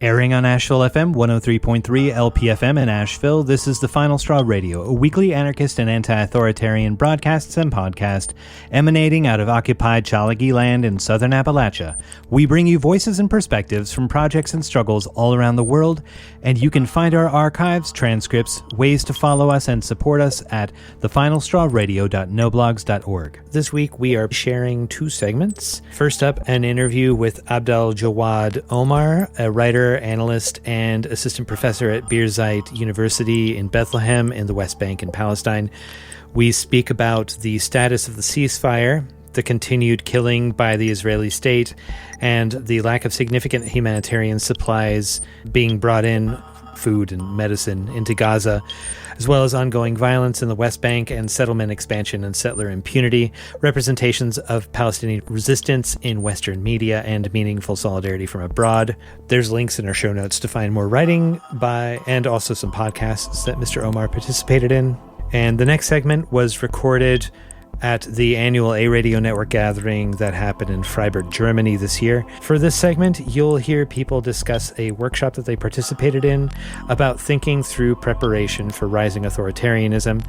Airing on Asheville FM 103.3 LPFM in Asheville, this is The Final Straw Radio, a weekly anarchist and anti-authoritarian broadcasts and podcast emanating out of occupied Chalagi land in southern Appalachia. We bring you voices and perspectives from projects and struggles all around the world, and you can find our archives, transcripts, ways to follow us and support us at thefinalstrawradio.noblogs.org. This week we are sharing two segments. First up, an interview with Abdaljawad Omar, a writer, analyst, and assistant professor at Birzeit University in Bethlehem in the West Bank in Palestine. We speak about the status of the ceasefire, the continued killing by the Israeli state, and the lack of significant humanitarian supplies being brought in, food and medicine, into Gaza, as well as ongoing violence in the West Bank and settlement expansion and settler impunity, representations of Palestinian resistance in Western media, and meaningful solidarity from abroad. There's links in our show notes to find more writing by, and also some podcasts that Mr. Omar participated in. And the next segment was recorded at the annual A-Radio Network gathering that happened in Freiburg, Germany this year. For this segment, you'll hear people discuss a workshop that they participated in about thinking through preparation for rising authoritarianism,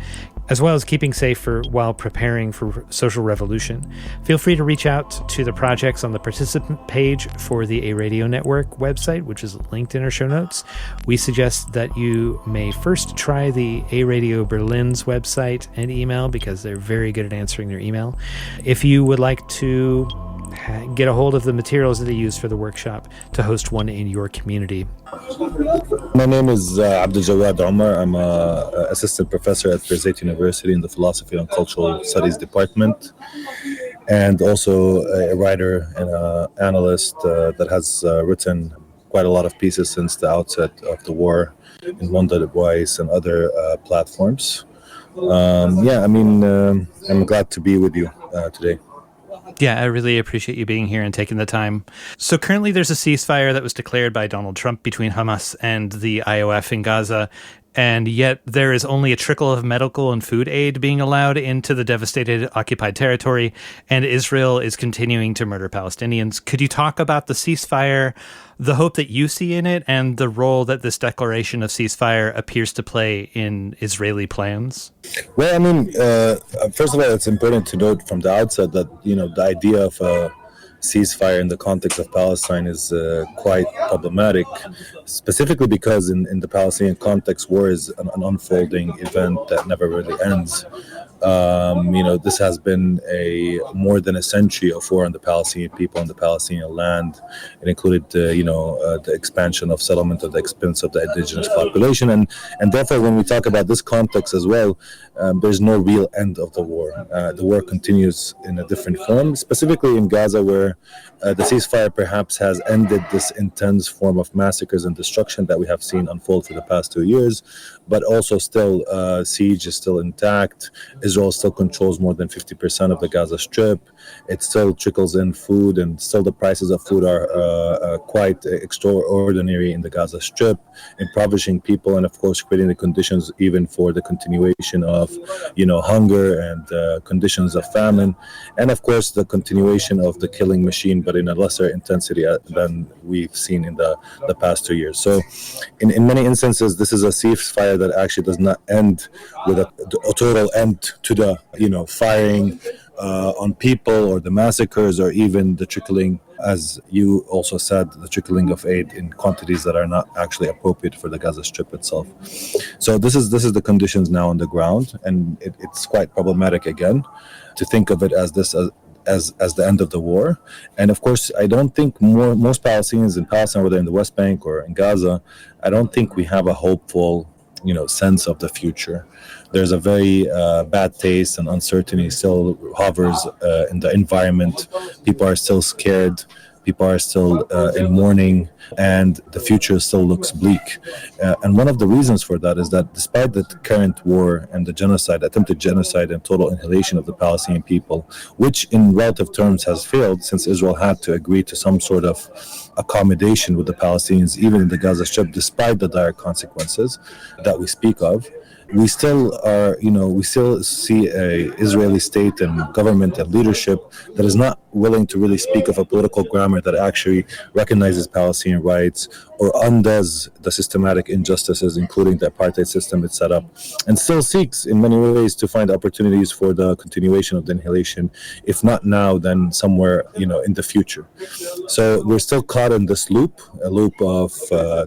as well as keeping safe while preparing for social revolution. Feel free to reach out to the projects on the participant page for the A-Radio Network website, which is linked in our show notes. We suggest that you may first try the A-Radio Berlin's website and email, because they're very good at answering their email. If you would like to get a hold of the materials that they use for the workshop to host one in your community. My name is Abdaljawad Omar. I'm an assistant professor at Birzeit University in the Philosophy and Cultural Studies Department, and also a writer and an analyst that has written quite a lot of pieces since the outset of the war in Mondoweiss and other platforms. I'm glad to be with you today. Yeah, I really appreciate you being here and taking the time. So currently there's a ceasefire that was declared by Donald Trump between Hamas and the IOF in Gaza, and yet there is only a trickle of medical and food aid being allowed into the devastated occupied territory, and Israel is continuing to murder Palestinians. Could you talk about the ceasefire, the hope that you see in it, and the role that this declaration of ceasefire appears to play in Israeli plans? Well, first of all, it's important to note from the outset that, the idea of a ceasefire in the context of Palestine is quite problematic, specifically because in the Palestinian context, war is an unfolding event that never really ends. This has been more than a century of war on the Palestinian people and the Palestinian land. It included, the expansion of settlement at the expense of the indigenous population, and therefore, when we talk about this context as well, there's no real end of the war. The war continues in a different form, specifically in Gaza, where the ceasefire perhaps has ended this intense form of massacres and destruction that we have seen unfold for the past 2 years, but also still siege is still intact. Israel still controls more than 50% of the Gaza Strip. It still trickles in food, and still the prices of food are quite extraordinary in the Gaza Strip, impoverishing people, and of course creating the conditions even for the continuation of, hunger and conditions of famine, and of course the continuation of the killing machine, but in a lesser intensity than we've seen in the past 2 years. So in many instances, this is a ceasefire that actually does not end with a total end to the, firing on people or the massacres, or even the trickling, as you also said, the trickling of aid in quantities that are not actually appropriate for the Gaza Strip itself. So this is the conditions now on the ground, and it's quite problematic again to think of it as this as the end of the war. And of course, I don't think most Palestinians in Palestine, whether in the West Bank or in Gaza, I don't think we have a hopeful sense of the future. There's a very bad taste, and uncertainty still hovers in the environment. People are still scared. People are still in mourning, and the future still looks bleak. And one of the reasons for that is that despite the current war and the attempted genocide and total annihilation of the Palestinian people, which in relative terms has failed since Israel had to agree to some sort of accommodation with the Palestinians, even in the Gaza Strip, despite the dire consequences that we speak of, we still see a Israeli state and government and leadership that is not willing to really speak of a political grammar that actually recognizes Palestinian rights or undoes the systematic injustices, including the apartheid system it's set up, and still seeks in many ways to find opportunities for the continuation of the annihilation, if not now, then somewhere, in the future. So we're still caught in this loop, a loop of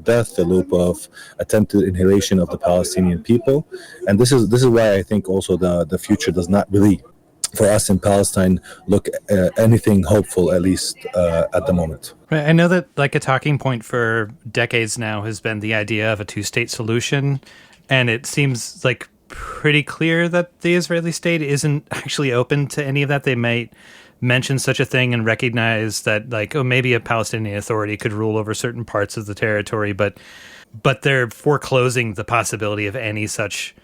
death, a loop of attempted annihilation of the Palestinian people. And this is why I think also the future does not really, for us in Palestine, look anything hopeful, at least at the moment. Right. I know that a talking point for decades now has been the idea of a two-state solution, and it seems pretty clear that the Israeli state isn't actually open to any of that. They might mention such a thing and recognize that maybe a Palestinian Authority could rule over certain parts of the territory, but they're foreclosing the possibility of any such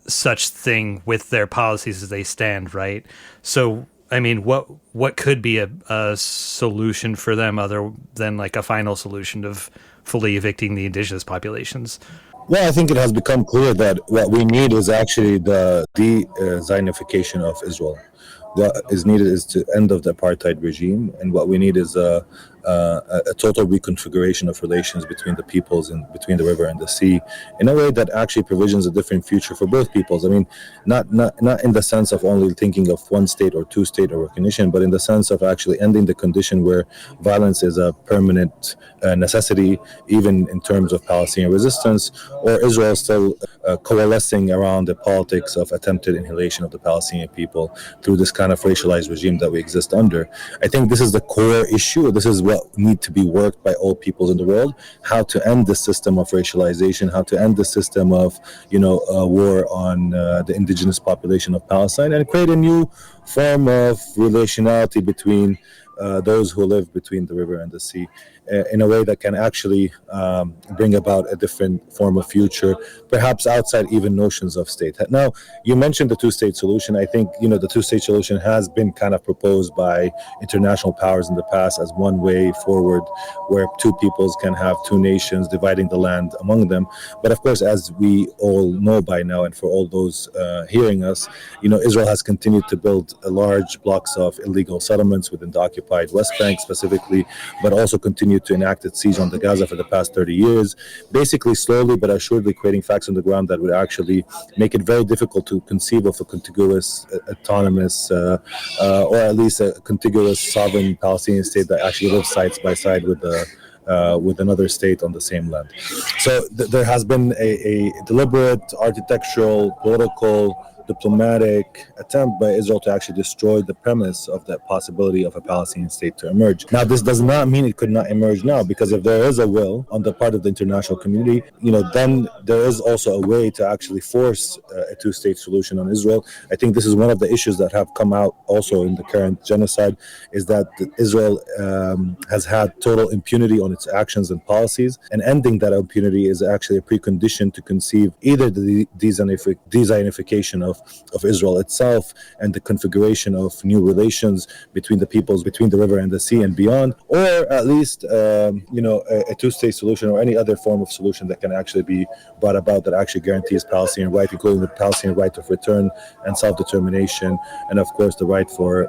thing with their policies as they stand, right? So, I mean, what could be a solution for them other than a final solution of fully evicting the indigenous populations? Well, I think it has become clear that what we need is actually the de-Zionification of Israel. What is needed is the end of the apartheid regime, and what we need is a total reconfiguration of relations between the peoples and between the river and the sea, in a way that actually provisions a different future for both peoples. I mean, not in the sense of only thinking of one state or two state or recognition, but in the sense of actually ending the condition where violence is a permanent necessity, even in terms of Palestinian resistance, or Israel still coalescing around the politics of attempted annihilation of the Palestinian people through this kind of racialized regime that we exist under. I think this is the core issue. This is what need to be worked by all peoples in the world, how to end the system of racialization, how to end the system of war on the indigenous population of Palestine, and create a new form of relationality between those who live between the river and the sea, in a way that can actually bring about a different form of future, perhaps outside even notions of state. Now, you mentioned the two-state solution. I think, the two-state solution has been kind of proposed by international powers in the past as one way forward, where two peoples can have two nations dividing the land among them. But of course, as we all know by now, and for all those hearing us, Israel has continued to build large blocks of illegal settlements within the occupied West Bank specifically, but also continued to enact its siege on the Gaza for the past 30 years, basically slowly but assuredly creating facts on the ground that would actually make it very difficult to conceive of a contiguous, autonomous, or at least a contiguous sovereign Palestinian state that actually lives side by side with another state on the same land. So there has been a deliberate architectural, political, diplomatic attempt by Israel to actually destroy the premise of the possibility of a Palestinian state to emerge. Now, this does not mean it could not emerge now, because if there is a will on the part of the international community, then there is also a way to actually force a two-state solution on Israel. I think this is one of the issues that have come out also in the current genocide, is that Israel has had total impunity on its actions and policies, and ending that impunity is actually a precondition to conceive either the de-Zionification of Israel itself and the configuration of new relations between the peoples, between the river and the sea and beyond, or at least a two-state solution or any other form of solution that can actually be brought about that actually guarantees Palestinian right, including the Palestinian right of return and self-determination, and of course the right for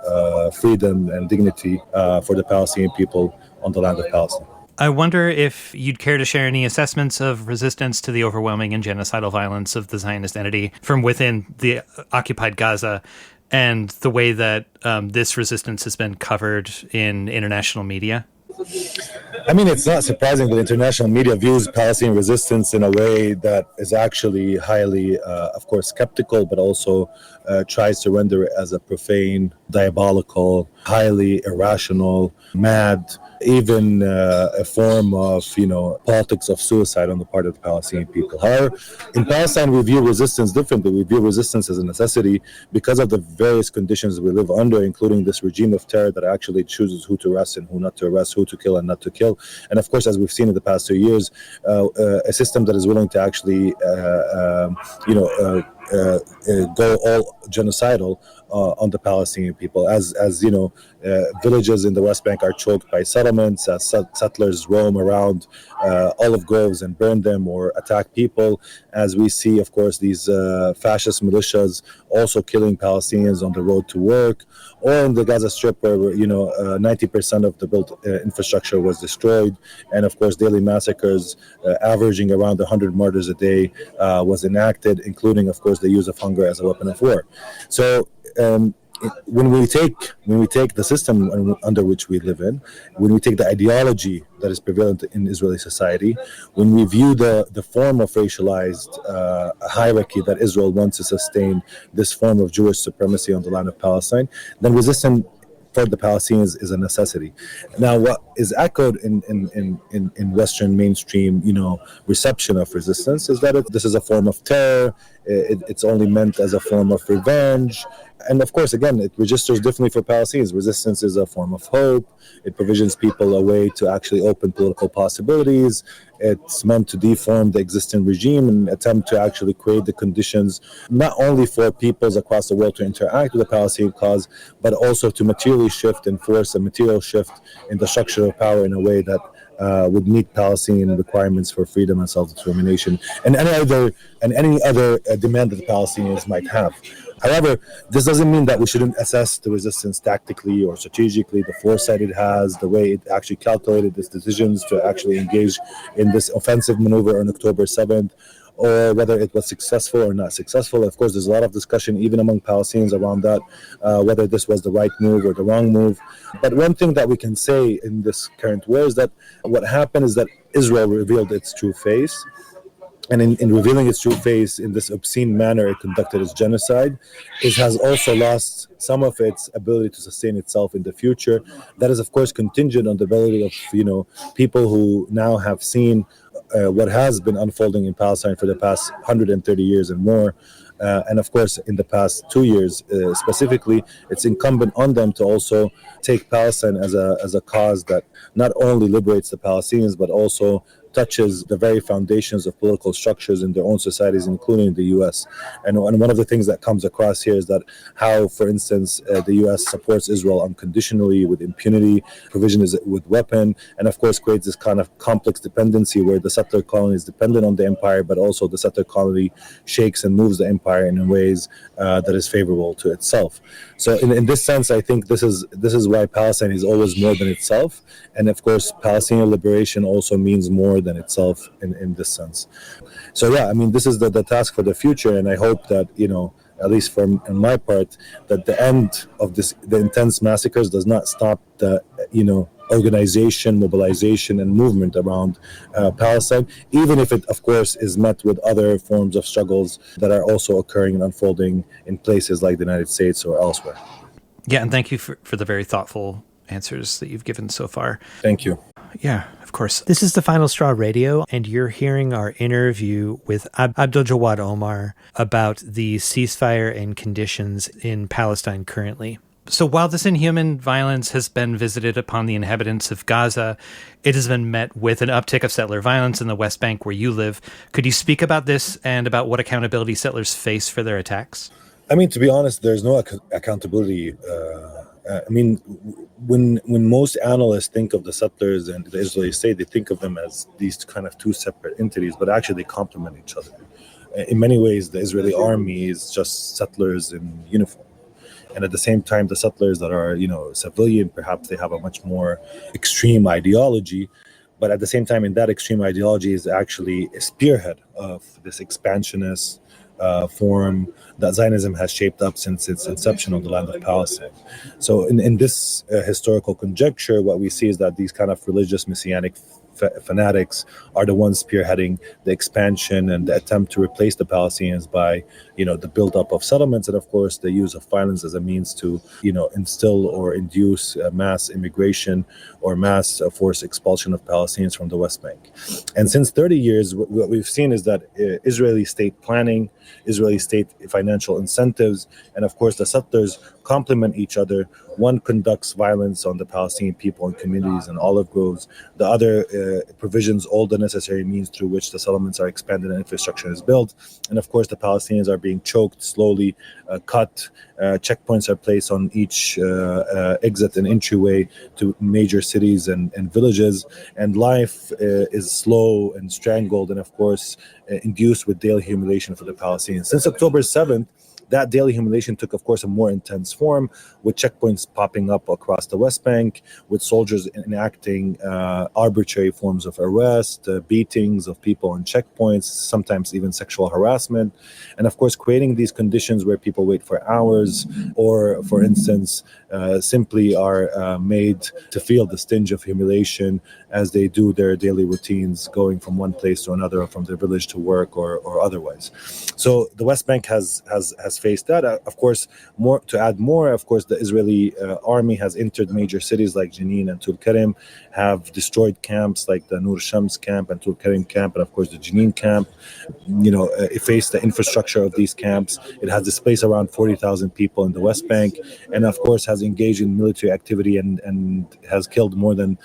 freedom and dignity for the Palestinian people on the land of Palestine. I wonder if you'd care to share any assessments of resistance to the overwhelming and genocidal violence of the Zionist entity from within the occupied Gaza, and the way that this resistance has been covered in international media. I mean, it's not surprising that international media views Palestinian resistance in a way that is actually highly, of course, skeptical, but also tries to render it as a profane, diabolical, highly irrational, mad, even a form of, politics of suicide on the part of the Palestinian people. However, in Palestine, we view resistance differently. We view resistance as a necessity because of the various conditions we live under, including this regime of terror that actually chooses who to arrest and who not to arrest, who to kill and not to kill. And of course, as we've seen in the past 2 years, a system that is willing to actually, go all genocidal on the Palestinian people. As villages in the West Bank are choked by settlements, as settlers roam around olive groves and burn them or attack people, as we see, of course, these fascist militias also killing Palestinians on the road to work, or in the Gaza Strip where 90% of the built infrastructure was destroyed, and of course daily massacres averaging around 100 murders a day was enacted, including of course the use of hunger as a weapon of war. So when we take the system under which we live in, when we take the ideology that is prevalent in Israeli society, when we view the form of racialized hierarchy that Israel wants to sustain, this form of Jewish supremacy on the land of Palestine, then resistance for the Palestinians is a necessity. Now, what is echoed in Western mainstream, reception of resistance is that this is a form of terror. It's only meant as a form of revenge. And of course, again, it registers differently for Palestinians. Resistance is a form of hope. It provisions people a way to actually open political possibilities. It's meant to deform the existing regime and attempt to actually create the conditions not only for peoples across the world to interact with the Palestinian cause, but also to materially shift and force a material shift in the structure of power in a way that would meet Palestinian requirements for freedom and self-determination and any other demand that the Palestinians might have. However, this doesn't mean that we shouldn't assess the resistance tactically or strategically, the foresight it has, the way it actually calculated its decisions to actually engage in this offensive maneuver on October 7th, or whether it was successful or not successful. Of course, there's a lot of discussion even among Palestinians around that, whether this was the right move or the wrong move. But one thing that we can say in this current war is that what happened is that Israel revealed its true face. And in revealing its true face in this obscene manner, it conducted its genocide. It has also lost some of its ability to sustain itself in the future. That is, of course, contingent on the ability of people who now have seen what has been unfolding in Palestine for the past 130 years and more. And of course, in the past 2 years specifically, it's incumbent on them to also take Palestine as a cause that not only liberates the Palestinians, but also touches the very foundations of political structures in their own societies, including the U.S. And one of the things that comes across here is that how, for instance, the U.S. supports Israel unconditionally with impunity, provisions with weapon, and of course creates this kind of complex dependency where the settler colony is dependent on the empire, but also the settler colony shakes and moves the empire in ways that is favorable to itself. So in this sense, I think this is why Palestine is always more than itself. And of course, Palestinian liberation also means more than itself in this sense. So yeah, I mean, this is the task for the future, and I hope that, at least on my part, that the end of the intense massacres does not stop the, organization, mobilization, and movement around Palestine, even if it, of course, is met with other forms of struggles that are also occurring and unfolding in places like the United States or elsewhere. Yeah, and thank you for the very thoughtful answers that you've given so far. Thank you. Yeah, of course. This is the Final Straw Radio, and you're hearing our interview with Abdaljawad Omar about the ceasefire and conditions in Palestine currently. So while this inhuman violence has been visited upon the inhabitants of Gaza, it has been met with an uptick of settler violence in the West Bank where you live. Could you speak about this and about what accountability settlers face for their attacks? I mean, to be honest, there's no accountability. When most analysts think of the settlers and the Israeli state, they think of them as these kind of two separate entities, but actually they complement each other. In many ways, the Israeli army is just settlers in uniform. And at the same time, the settlers that are, civilian, perhaps they have a much more extreme ideology. But at the same time, in that extreme ideology is actually a spearhead of this expansionist form that Zionism has shaped up since its inception on the land of Palestine. So in this historical conjecture, what we see is that these kind of religious messianic fanatics are the ones spearheading the expansion and the attempt to replace the Palestinians by, the buildup of settlements, and of course the use of violence as a means to, instill or induce mass immigration or mass forced expulsion of Palestinians from the West Bank. And since 30 years, what we've seen is that Israeli state planning, Israeli state financial incentives, and of course the settlers complement each other. One conducts violence on the Palestinian people and communities and olive groves. The other provisions all the necessary means through which the settlements are expanded and infrastructure is built. And of course, the Palestinians are being choked, slowly cut. Checkpoints are placed on each exit and entryway to major cities and villages. And life is slow and strangled and, of course, induced with daily humiliation for the Palestinians. Since October 7th, that daily humiliation took, of course, a more intense form, with checkpoints popping up across the West Bank, with soldiers enacting arbitrary forms of arrest, beatings of people on checkpoints, sometimes even sexual harassment, and, of course, creating these conditions where people wait for hours or, for instance, simply are made to feel the stench of humiliation as they do their daily routines, going from one place to another, or from their village to work or otherwise. So the West Bank has faced that. Of course, of course, the Israeli army has entered major cities like Jenin and Tulkarem, have destroyed camps like the Nur Shams camp and Tulkarem camp, and of course the Jenin camp. It faced the infrastructure of these camps. It has displaced around 40,000 people in the West Bank, and of course has engaged in military activity and has killed more than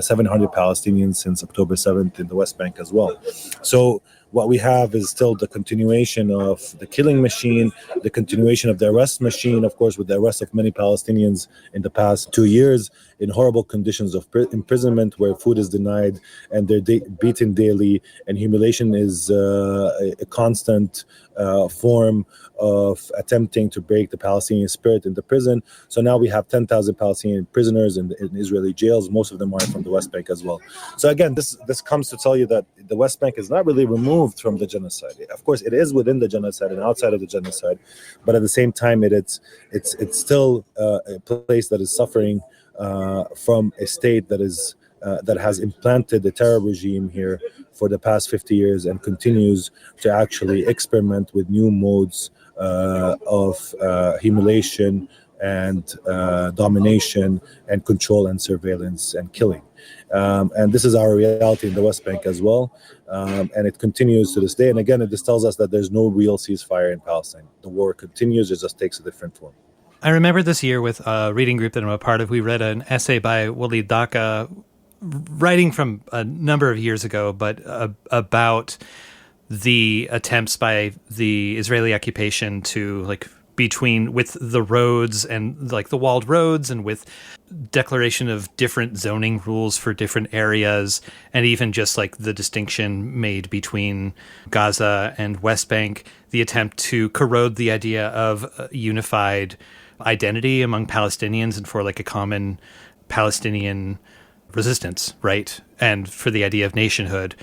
700 Palestinians since October 7th in the West Bank as well. So what we have is still the continuation of the killing machine, the continuation of the arrest machine, of course, with the arrest of many Palestinians in the past 2 years in horrible conditions of imprisonment, where food is denied and they're beaten daily, and humiliation is a constant form of attempting to break the Palestinian spirit in the prison. So now we have 10,000 Palestinian prisoners in Israeli jails. Most of them are from the West Bank as well. So again, this comes to tell you that the West Bank is not really removed from the genocide. Of course, it is within the genocide and outside of the genocide, but at the same time, it's still a place that is suffering from a state that has implanted the terror regime here for the past 50 years and continues to actually experiment with new modes of humiliation and domination and control and surveillance and killing. And this is our reality in the West Bank as well. And it continues to this day. And again, this tells us that there's no real ceasefire in Palestine. The war continues, it just takes a different form. I remember this year with a reading group that I'm a part of, we read an essay by Walid Daka, writing from a number of years ago, but about the attempts by the Israeli occupation to with the roads and the walled roads, and with declaration of different zoning rules for different areas, and even just the distinction made between Gaza and West Bank, the attempt to corrode the idea of unified identity among Palestinians and for a common Palestinian resistance, right? And for the idea of nationhood.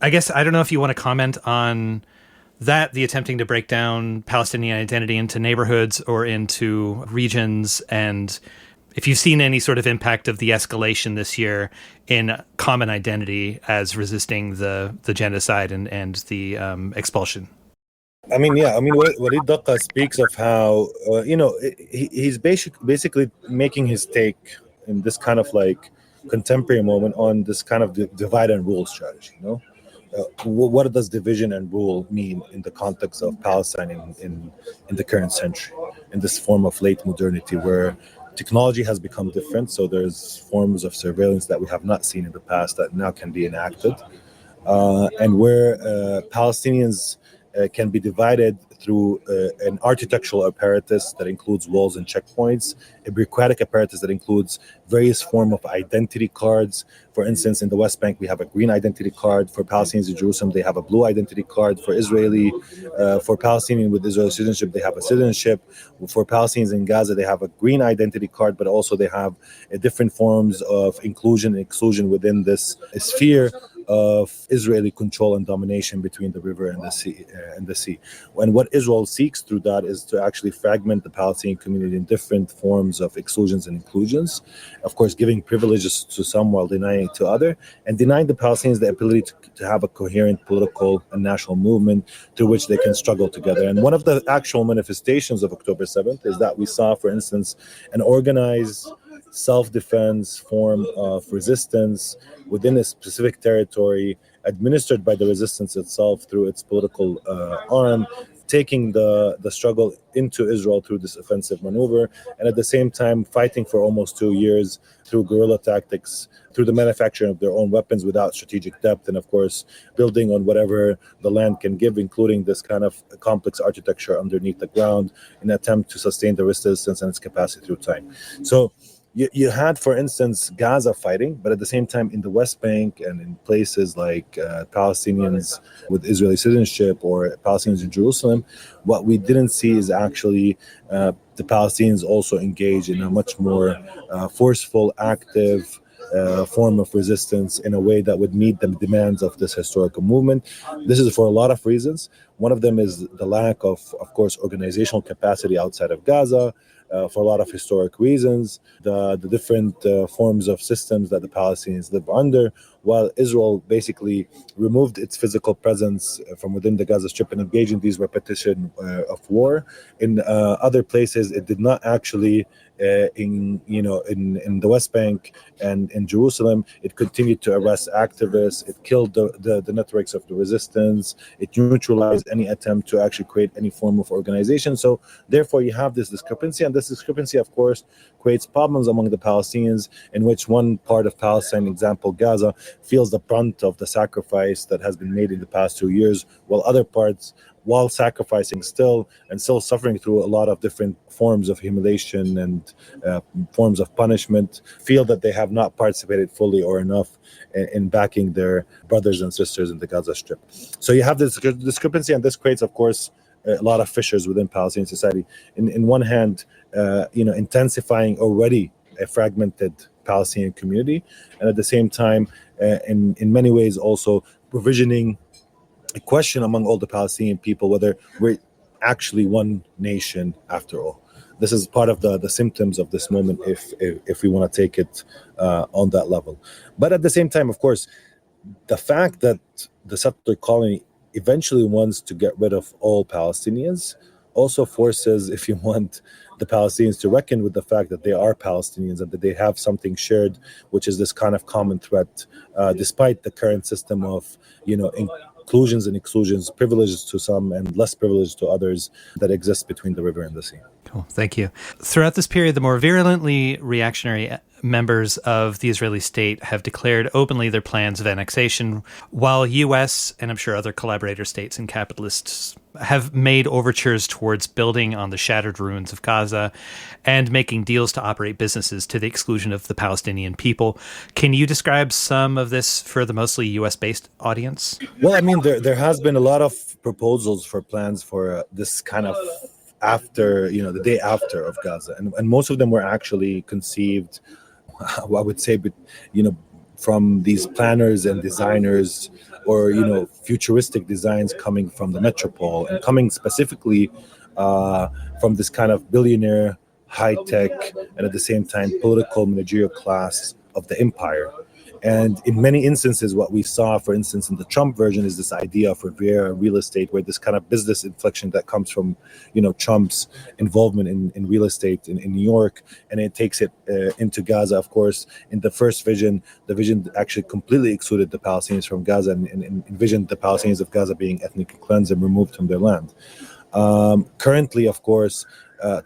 I guess, I don't know if you want to comment on that, the attempting to break down Palestinian identity into neighborhoods or into regions, and if you've seen any sort of impact of the escalation this year in common identity as resisting the genocide and the expulsion. Walid Daqqa speaks of how, he's basically making his take in this kind of contemporary moment on this kind of divide and rule strategy, what does division and rule mean in the context of Palestine in the current century, in this form of late modernity where technology has become different, so there's forms of surveillance that we have not seen in the past that now can be enacted, and where Palestinians can be divided through an architectural apparatus that includes walls and checkpoints, a bureaucratic apparatus that includes various forms of identity cards. For instance, in the West Bank, we have a green identity card. For Palestinians in Jerusalem, they have a blue identity card. For Palestinian with Israeli citizenship, they have a citizenship. For Palestinians in Gaza, they have a green identity card, but also they have different forms of inclusion and exclusion within this sphere of Israeli control and domination between the river and the sea. And what Israel seeks through that is to actually fragment the Palestinian community in different forms of exclusions and inclusions, of course giving privileges to some while denying to other, and denying the Palestinians the ability to have a coherent political and national movement through which they can struggle together. And one of the actual manifestations of October 7th is that we saw, for instance, an organized self-defense form of resistance within a specific territory, administered by the resistance itself through its political arm, taking the struggle into Israel through this offensive maneuver, and at the same time fighting for almost 2 years through guerrilla tactics, through the manufacturing of their own weapons without strategic depth, and of course building on whatever the land can give, including this kind of complex architecture underneath the ground in an attempt to sustain the resistance and its capacity through time. So you had, for instance, Gaza fighting, but at the same time in the West Bank and in places like Palestinians with Israeli citizenship or Palestinians in Jerusalem, what we didn't see is actually the Palestinians also engage in a much more forceful, active form of resistance in a way that would meet the demands of this historical movement. This is for a lot of reasons. One of them is the lack of course, organizational capacity outside of Gaza. For a lot of historic reasons, the different forms of systems that the Palestinians live under, while Israel basically removed its physical presence from within the Gaza Strip and engaged in these repetition of war. In other places, it did not actually. In the West Bank and in Jerusalem, it continued to arrest activists. It killed the networks of the resistance. It neutralized any attempt to actually create any form of organization. So therefore, you have this discrepancy, and this discrepancy, of course, creates problems among the Palestinians, in which one part of Palestine, example Gaza, feels the brunt of the sacrifice that has been made in the past 2 years, while other parts, while sacrificing still suffering through a lot of different forms of humiliation and forms of punishment, feel that they have not participated fully or enough in backing their brothers and sisters in the Gaza Strip. So you have this discrepancy, and this creates, of course, a lot of fissures within Palestinian society. In one hand, intensifying already a fragmented Palestinian community, and at the same time, in many ways, also provisioning a question among all the Palestinian people whether we're actually one nation after all. This is part of the symptoms of this moment if we want to take it on that level. But at the same time, of course, the fact that the settler colony eventually wants to get rid of all Palestinians also forces, if you want, the Palestinians to reckon with the fact that they are Palestinians and that they have something shared, which is this kind of common threat, despite the current system of, inclusions and exclusions, privileges to some and less privileges to others that exist between the river and the sea. Cool. Thank you. Throughout this period, the more virulently reactionary members of the Israeli state have declared openly their plans of annexation, while U.S. and I'm sure other collaborator states and capitalists have made overtures towards building on the shattered ruins of Gaza and making deals to operate businesses to the exclusion of the Palestinian people. Can you describe some of this for the mostly U.S.-based audience? Well, I mean, there has been a lot of proposals for plans for this kind of after, the day after of Gaza. And most of them were actually conceived, I would say, from these planners and designers or, futuristic designs coming from the metropole and coming specifically from this kind of billionaire, high-tech, and at the same time political managerial class of the empire. And in many instances, what we saw, for instance, in the Trump version is this idea of Riviera real estate, where this kind of business inflection that comes from, Trump's involvement in real estate in New York, and it takes it into Gaza, of course. In the first vision, the vision actually completely excluded the Palestinians from Gaza and envisioned the Palestinians of Gaza being ethnically cleansed and removed from their land. Currently, of course,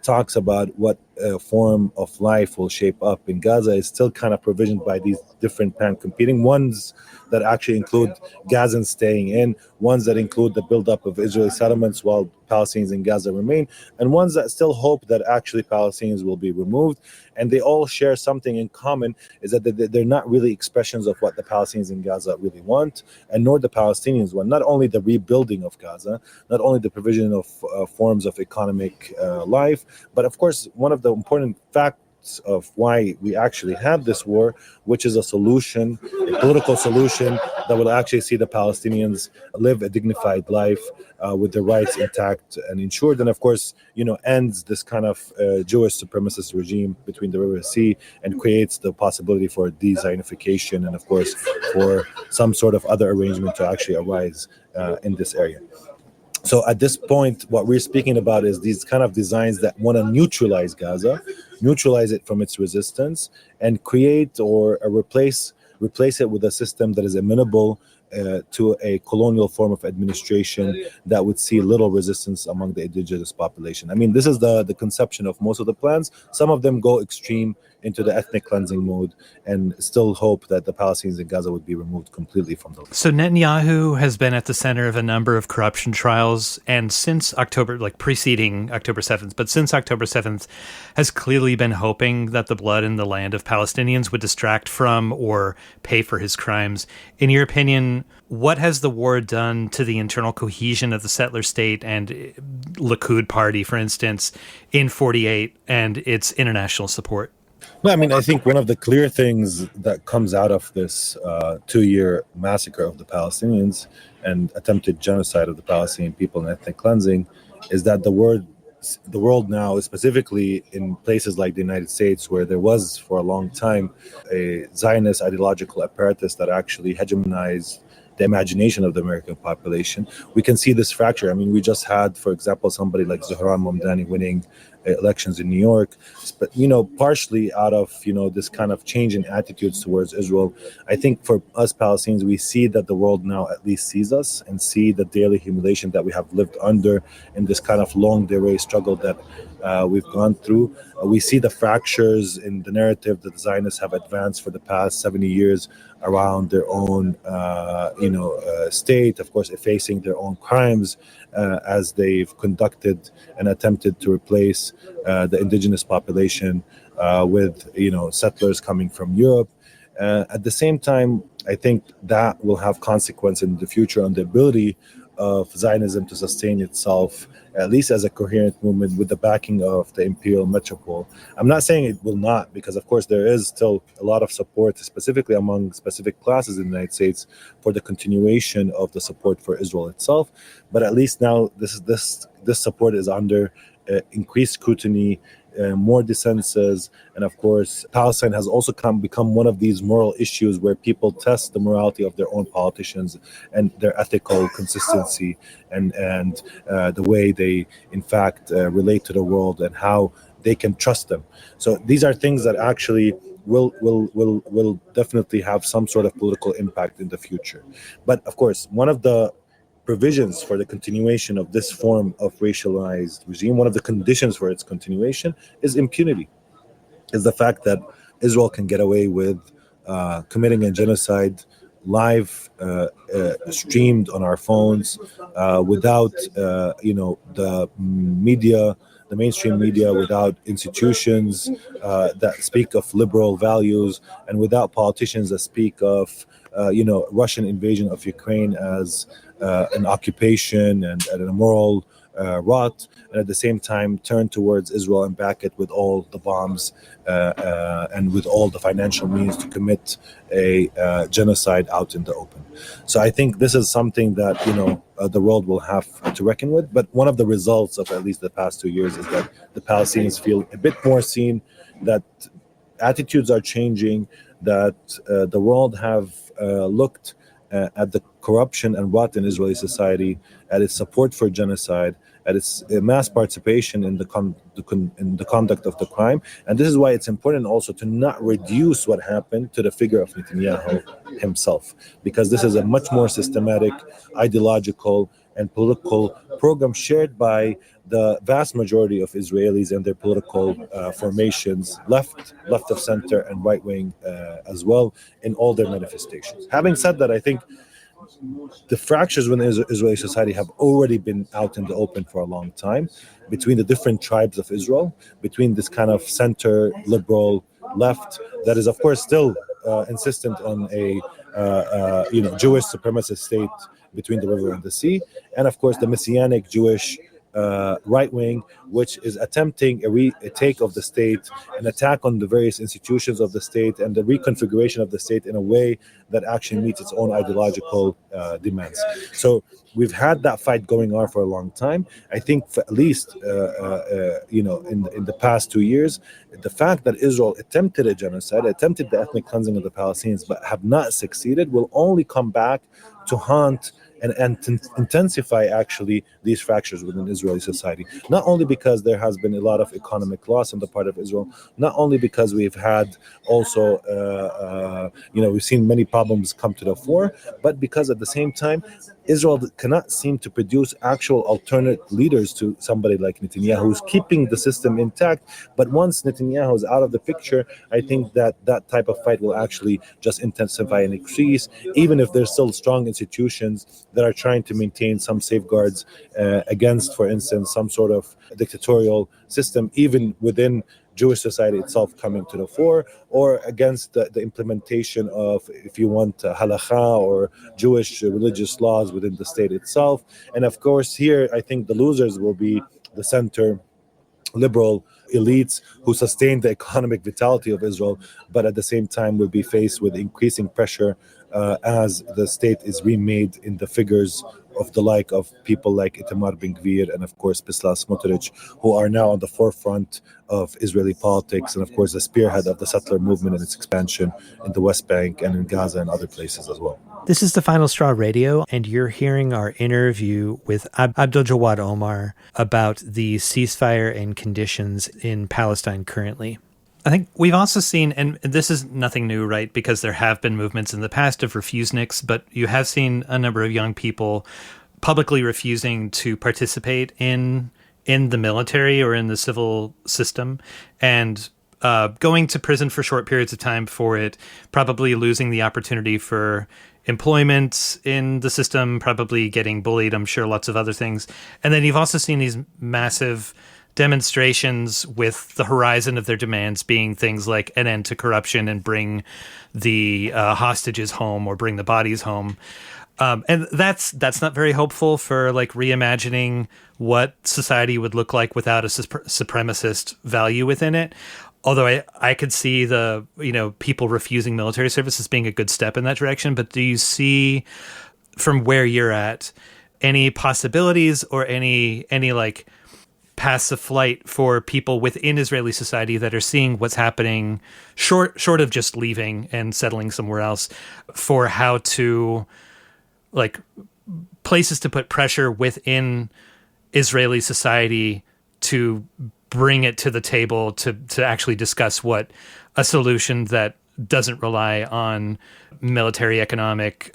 talks about what form of life will shape up in Gaza is still kind of provisioned by these different pan-competing ones that actually include Gazans staying in, ones that include the buildup of Israeli settlements while Palestinians in Gaza remain, and ones that still hope that actually Palestinians will be removed. And they all share something in common, is that they're not really expressions of what the Palestinians in Gaza really want, and nor the Palestinians want. Not only the rebuilding of Gaza, not only the provision of forms of economic life, but of course, one of the important facts of why we actually had this war, which is a solution, a political solution that will actually see the Palestinians live a dignified life with their rights intact and ensured, and of course, ends this kind of Jewish supremacist regime between the river and sea and creates the possibility for de-Zionification and of course for some sort of other arrangement to actually arise in this area. So at this point, what we're speaking about is these kind of designs that want to neutralize Gaza, neutralize it from its resistance, and create or replace it with a system that is amenable to a colonial form of administration that would see little resistance among the indigenous population. I mean, this is the conception of most of the plans. Some of them go extreme into the ethnic cleansing mode and still hope that the Palestinians in Gaza would be removed completely from the land. So Netanyahu has been at the center of a number of corruption trials, and since October, like preceding October 7th, but since October 7th, has clearly been hoping that the blood in the land of Palestinians would distract from or pay for his crimes. In your opinion, what has the war done to the internal cohesion of the settler state and Likud party, for instance, in 48 and its international support? No, I mean, I think one of the clear things that comes out of this 2-year massacre of the Palestinians and attempted genocide of the Palestinian people and ethnic cleansing is that the world now, specifically in places like the United States, where there was for a long time a Zionist ideological apparatus that actually hegemonized the imagination of the American population, we can see this fracture. I mean, we just had, for example, somebody like Zohran Mamdani winning elections in New York, but partially out of this kind of change in attitudes towards Israel. I think for us Palestinians, we see that the world now at least sees us and see the daily humiliation that we have lived under in this kind of long delay struggle that we've gone through. We see the fractures in the narrative that the Zionists have advanced for the past 70 years around their own state, of course effacing their own crimes as they've conducted and attempted to replace the indigenous population with settlers coming from Europe. At the same time, I think that will have consequence in the future on the ability of Zionism to sustain itself, at least as a coherent movement with the backing of the imperial metropole. I'm not saying it will not, because of course there is still a lot of support, specifically among specific classes in the United States, for the continuation of the support for Israel itself. But at least now this support is under increased scrutiny, more dissensus, and of course Palestine has also become one of these moral issues where people test the morality of their own politicians and their ethical consistency and the way they in fact relate to the world and how they can trust them. So these are things that actually will definitely have some sort of political impact in the future. But of course, one of the provisions for the continuation of this form of racialized regime, one of the conditions for its continuation is impunity, is the fact that Israel can get away with committing a genocide live streamed on our phones without the media, the mainstream media, without institutions that speak of liberal values, and without politicians that speak of Russian invasion of Ukraine as an occupation and an immoral rot, and at the same time turn towards Israel and back it with all the bombs and with all the financial means to commit a genocide out in the open. So I think this is something that the world will have to reckon with. But one of the results of at least the past 2 years is that the Palestinians feel a bit more seen, that attitudes are changing, that the world have looked at the corruption and rot in Israeli society, at its support for genocide, at its mass participation in the conduct of the crime. And this is why it's important also to not reduce what happened to the figure of Netanyahu himself, because this is a much more systematic, ideological, and political program shared by the vast majority of Israelis and their political formations, left of center, and right wing as well, in all their manifestations. Having said that, I think the fractures within Israeli society have already been out in the open for a long time, between the different tribes of Israel, between this kind of center liberal left that is of course still insistent on a Jewish supremacist state between the river and the sea, and of course the Messianic Jewish right wing, which is attempting a take of the state, an attack on the various institutions of the state, and the reconfiguration of the state in a way that actually meets its own ideological demands. So we've had that fight going on for a long time. I think for at least in the past 2 years, the fact that Israel attempted a genocide, attempted the ethnic cleansing of the Palestinians, but have not succeeded, will only come back to haunt and intensify actually these fractures within Israeli society. Not only because there has been a lot of economic loss on the part of Israel, not only because we've had also, we've seen many problems come to the fore, but because at the same time, Israel cannot seem to produce actual alternate leaders to somebody like Netanyahu, who's keeping the system intact. But once Netanyahu is out of the picture, I think that that type of fight will actually just intensify and increase, even if there's still strong institutions that are trying to maintain some safeguards against, for instance, some sort of dictatorial system, even within Jewish society itself coming to the fore, or against the implementation of, if you want, halakha or Jewish religious laws within the state itself. And of course, here, I think the losers will be the center liberal elites who sustain the economic vitality of Israel, but at the same time will be faced with increasing pressure as the state is remade in the figures of the like of people like Itamar Ben-Gvir and of course Bezalel Smotrich, who are now on the forefront of Israeli politics, and of course the spearhead of the settler movement and its expansion in the West Bank and in Gaza and other places as well. This is the Final Straw Radio, and you're hearing our interview with Abdaljawad Omar about the ceasefire and conditions in Palestine currently. I think we've also seen, and this is nothing new, right? Because there have been movements in the past of refuseniks, but you have seen a number of young people publicly refusing to participate in the military or in the civil system, and going to prison for short periods of time for it, probably losing the opportunity for employment in the system, probably getting bullied, I'm sure lots of other things. And then you've also seen these massive demonstrations with the horizon of their demands being things like an end to corruption and bring the hostages home or bring the bodies home. And that's not very hopeful for like reimagining what society would look like without a supremacist value within it. Although I could see the, people refusing military service as being a good step in that direction. But do you see, from where you're at, any possibilities or any like paths of flight for people within Israeli society that are seeing what's happening, short of just leaving and settling somewhere else, for how to, like, places to put pressure within Israeli society to bring it to the table to actually discuss what a solution that doesn't rely on military, economic,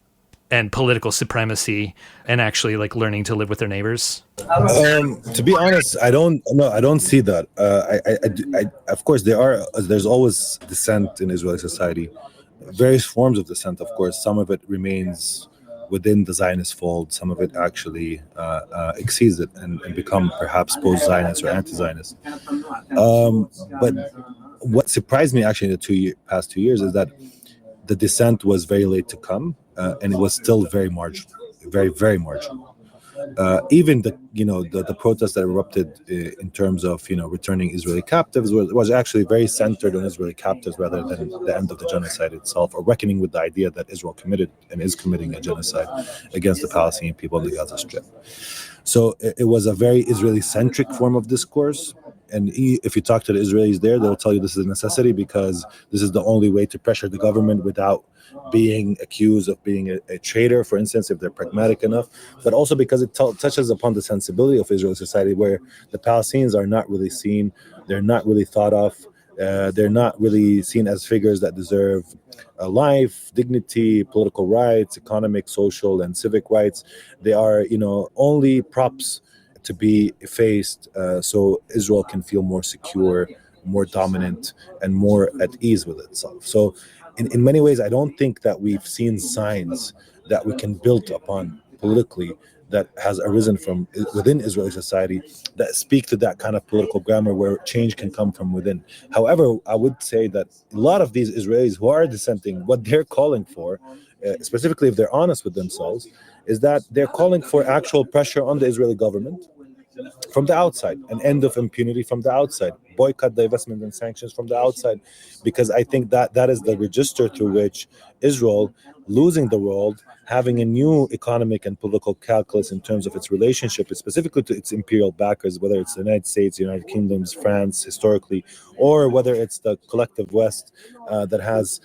and political supremacy, and actually like learning to live with their neighbors? To be honest, I don't see that. Of course, there's always dissent in Israeli society, various forms of dissent. Of course, some of it remains within the Zionist fold, some of it actually exceeds it and become perhaps post-Zionist or anti-Zionist. But what surprised me actually in the past 2 years is that the dissent was very late to come, and it was still very marginal, very, very marginal. Even the protests that erupted in terms of returning Israeli captives was actually very centered on Israeli captives rather than the end of the genocide itself, or reckoning with the idea that Israel committed and is committing a genocide against the Palestinian people of the Gaza Strip. So it was a very Israeli-centric form of discourse. And if you talk to the Israelis there, they'll tell you this is a necessity because this is the only way to pressure the government without being accused of being a traitor, for instance, if they're pragmatic enough, but also because it touches upon the sensibility of Israeli society, where the Palestinians are not really seen, they're not really thought of, they're not really seen as figures that deserve life, dignity, political rights, economic, social, and civic rights. They are, only props to be effaced so Israel can feel more secure, more dominant, and more at ease with itself. So in many ways, I don't think that we've seen signs that we can build upon politically that has arisen from within Israeli society that speak to that kind of political grammar where change can come from within. However, I would say that a lot of these Israelis who are dissenting, what they're calling for, specifically if they're honest with themselves, is that they're calling for actual pressure on the Israeli government from the outside, an end of impunity from the outside, boycott, divestment, and sanctions from the outside, because I think that is the register through which Israel, losing the world, having a new economic and political calculus in terms of its relationship, specifically to its imperial backers, whether it's the United States, United Kingdoms, France, historically, or whether it's the collective West that has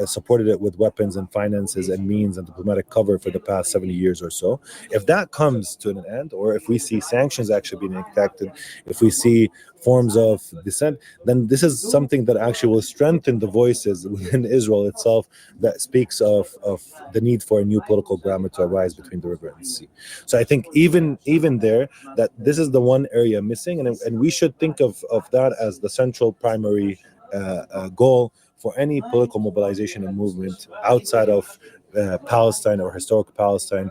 supported it with weapons and finances and means and diplomatic cover for the past 70 years or so. If that comes to an end, or if we see sanctions actually being enacted, if we see forms of dissent, then this is something that actually will strengthen the voices within Israel itself that speaks of the need for a new political grammar to arise between the river and the sea. So I think even there, that this is the one area missing, and we should think of that as the central primary goal for any political mobilization and movement outside of Palestine or historic Palestine,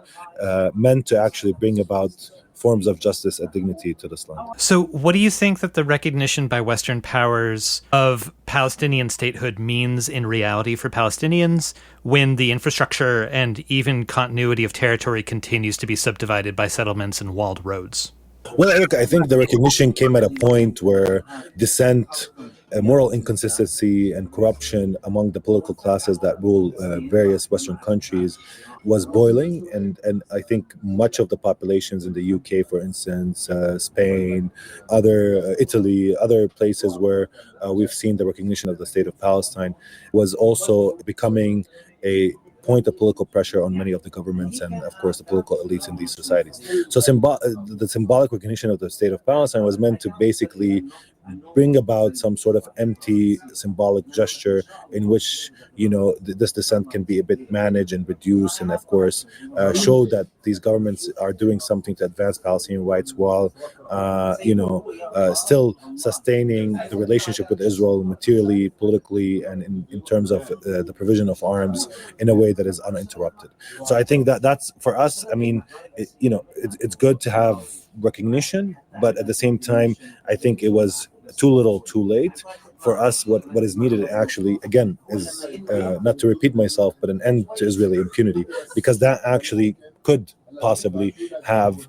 meant to actually bring about forms of justice and dignity to this land. So what do you think that the recognition by Western powers of Palestinian statehood means in reality for Palestinians when the infrastructure and even continuity of territory continues to be subdivided by settlements and walled roads? Well, look, I think the recognition came at a point where dissent, moral inconsistency, and corruption among the political classes that rule various Western countries was boiling. And I think much of the populations in the UK, for instance, Spain, Italy, other places where we've seen the recognition of the state of Palestine, was also becoming a point of political pressure on many of the governments and, of course, the political elites in these societies. So the symbolic recognition of the state of Palestine was meant to basically bring about some sort of empty symbolic gesture in which, this dissent can be a bit managed and reduced, and of course show that these governments are doing something to advance Palestinian rights while still sustaining the relationship with Israel materially, politically, and in terms of the provision of arms in a way that is uninterrupted. So I think that's, for us, I mean, it's good to have recognition, but at the same time, I think it was too little, too late. For us, what is needed actually, again, is not to repeat myself, but an end to Israeli impunity, because that actually could possibly have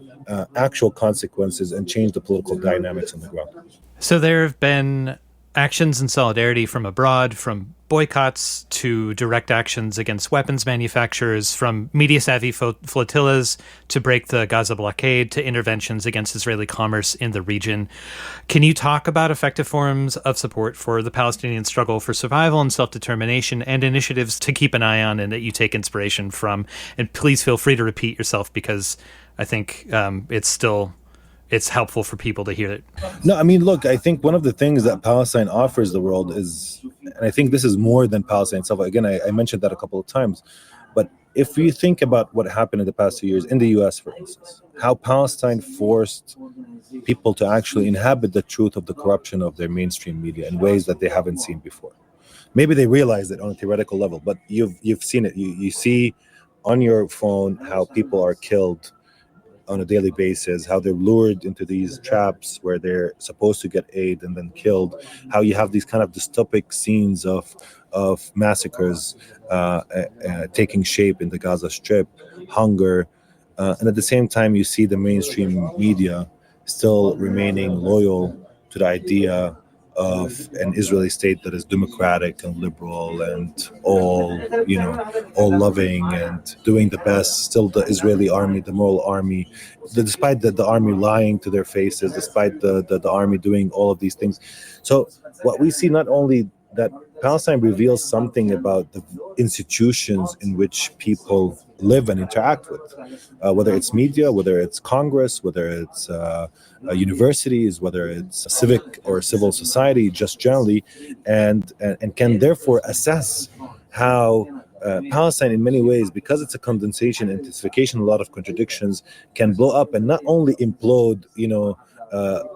actual consequences and change the political dynamics on the ground. So there have been actions in solidarity from abroad, from boycotts to direct actions against weapons manufacturers, from media-savvy flotillas to break the Gaza blockade to interventions against Israeli commerce in the region. Can you talk about effective forms of support for the Palestinian struggle for survival and self-determination, and initiatives to keep an eye on and that you take inspiration from? And please feel free to repeat yourself, because I think it's helpful for people to hear it. No, I mean, look, I think one of the things that Palestine offers the world is, and I think this is more than Palestine itself. Again, I mentioned that a couple of times, but if you think about what happened in the past 2 years in the US, for instance, how Palestine forced people to actually inhabit the truth of the corruption of their mainstream media in ways that they haven't seen before. Maybe they realized it on a theoretical level, but you've seen it. You see on your phone how people are killed on a daily basis, how they're lured into these traps where they're supposed to get aid and then killed, how you have these kind of dystopic scenes of massacres taking shape in the Gaza Strip, hunger, and at the same time you see the mainstream media still remaining loyal to the idea of an Israeli state that is democratic and liberal and all loving and doing the best. Still, the Israeli army, the moral army, despite the army lying to their faces, despite the army doing all of these things. So what we see, not only that Palestine reveals something about the institutions in which people live and interact with, whether it's media, whether it's Congress, whether it's universities, whether it's civic or civil society, just generally, and can therefore assess how Palestine, in many ways, because it's a condensation, intensification, a lot of contradictions, can blow up and not only implode,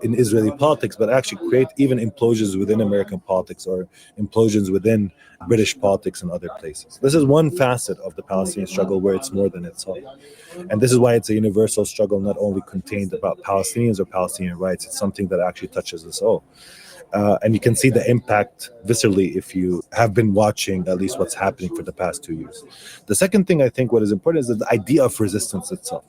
in Israeli politics, but actually create even implosions within American politics or implosions within British politics and other places. This is one facet of the Palestinian struggle where it's more than itself. And this is why it's a universal struggle, not only contained about Palestinians or Palestinian rights. It's something that actually touches us all. And you can see the impact viscerally if you have been watching at least what's happening for the past 2 years. The second thing I think what is important is that the idea of resistance itself.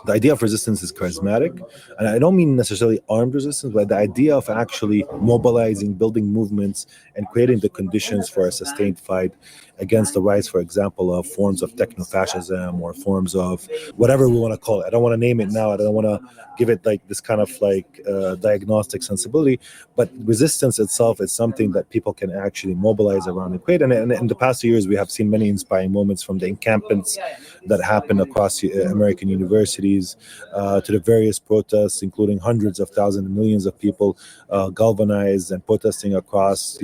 The idea of resistance is charismatic, and I don't mean necessarily armed resistance, but the idea of actually mobilizing, building movements, and creating the conditions for a sustained fight against the rise, for example, of forms of techno-fascism or forms of whatever we want to call it. I don't want to name it now. I don't want to give it like this kind of like diagnostic sensibility, but resistance itself is something that people can actually mobilize around and create. And in the past 2 years, we have seen many inspiring moments, from the encampments that happened across American universities to the various protests, including hundreds of thousands, millions of people galvanized and protesting across,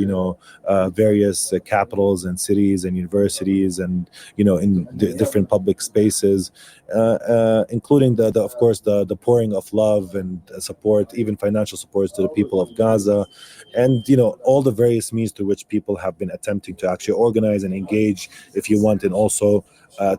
various capitals and cities and universities, and in different public spaces, including of course the pouring of love and support, even financial support, to the people of Gaza, and all the various means through which people have been attempting to actually organize and engage, if you want, and also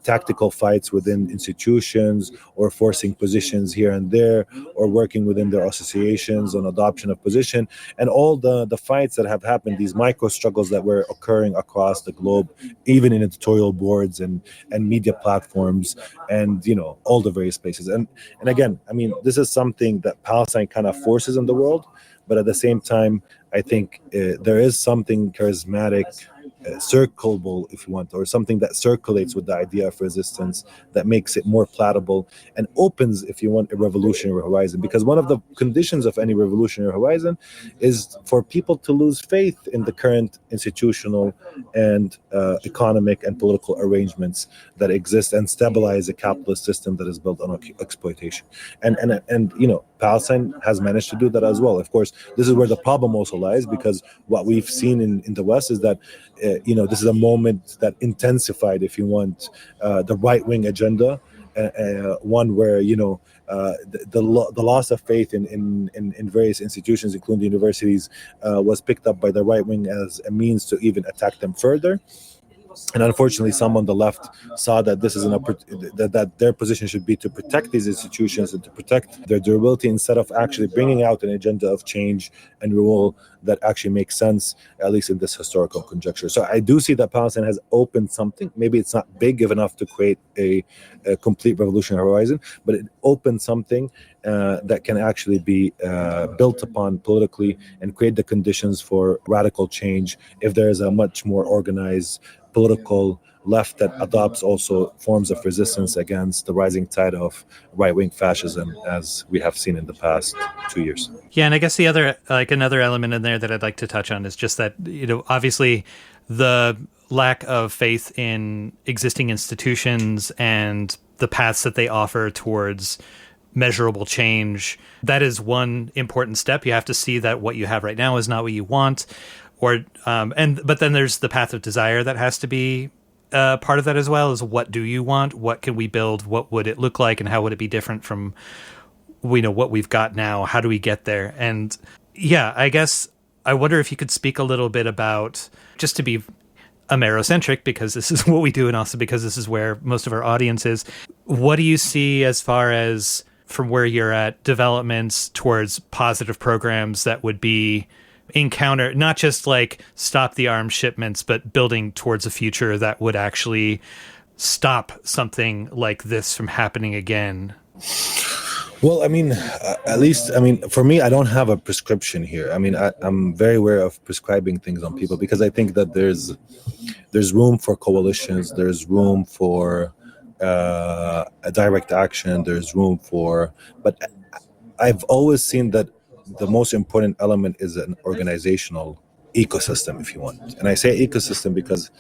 tactical fights within institutions, or forcing positions here and there, or working within their associations on adoption of position, and all the fights that have happened, these micro struggles that were occurring across the globe, even in editorial boards and media platforms, and all the various places. And again, I mean, this is something that Palestine kind of forces in the world, but at the same time, I think there is something charismatic, circleable, if you want, or something that circulates with the idea of resistance, that makes it more palatable and opens, if you want, a revolutionary horizon. Because one of the conditions of any revolutionary horizon is for people to lose faith in the current institutional and economic and political arrangements that exist, and stabilize a capitalist system that is built on exploitation. And Palestine has managed to do that as well. Of course, this is where the problem also lies, because what we've seen in the West is that this is a moment that intensified, if you want, the right-wing agenda, one where the loss of faith in various institutions, including the universities, was picked up by the right wing as a means to even attack them further. And unfortunately, some on the left saw that this is that their position should be to protect these institutions and to protect their durability, instead of actually bringing out an agenda of change and renewal that actually makes sense, at least in this historical conjuncture. So I do see that Palestine has opened something. Maybe it's not big enough to create a complete revolutionary horizon, but it opened something that can actually be built upon politically and create the conditions for radical change if there is a much more organized political left that adopts also forms of resistance against the rising tide of right-wing fascism, as we have seen in the past 2 years. Yeah, and I guess the other, another element in there that I'd like to touch on is just that, obviously the lack of faith in existing institutions and the paths that they offer towards measurable change. That is one important step. You have to see that what you have right now is not what you want. But then there's the path of desire that has to be part of that as well. Is what do you want? What can we build? What would it look like? And how would it be different from what we've got now? How do we get there? And yeah, I guess I wonder if you could speak a little bit about, just to be Amerocentric, because this is what we do, and also because this is where most of our audience is. What do you see as far as, from where you're at, developments towards positive programs that would be encounter, not just like stop the arms shipments, but building towards a future that would actually stop something like this from happening again? Well, I mean, at least, for me, I don't have a prescription here. I'm very aware of prescribing things on people, because I think that there's room for coalitions, there's room for a direct action, there's room for, but I've always seen that the most important element is an organizational ecosystem, if you want. And I say ecosystem because,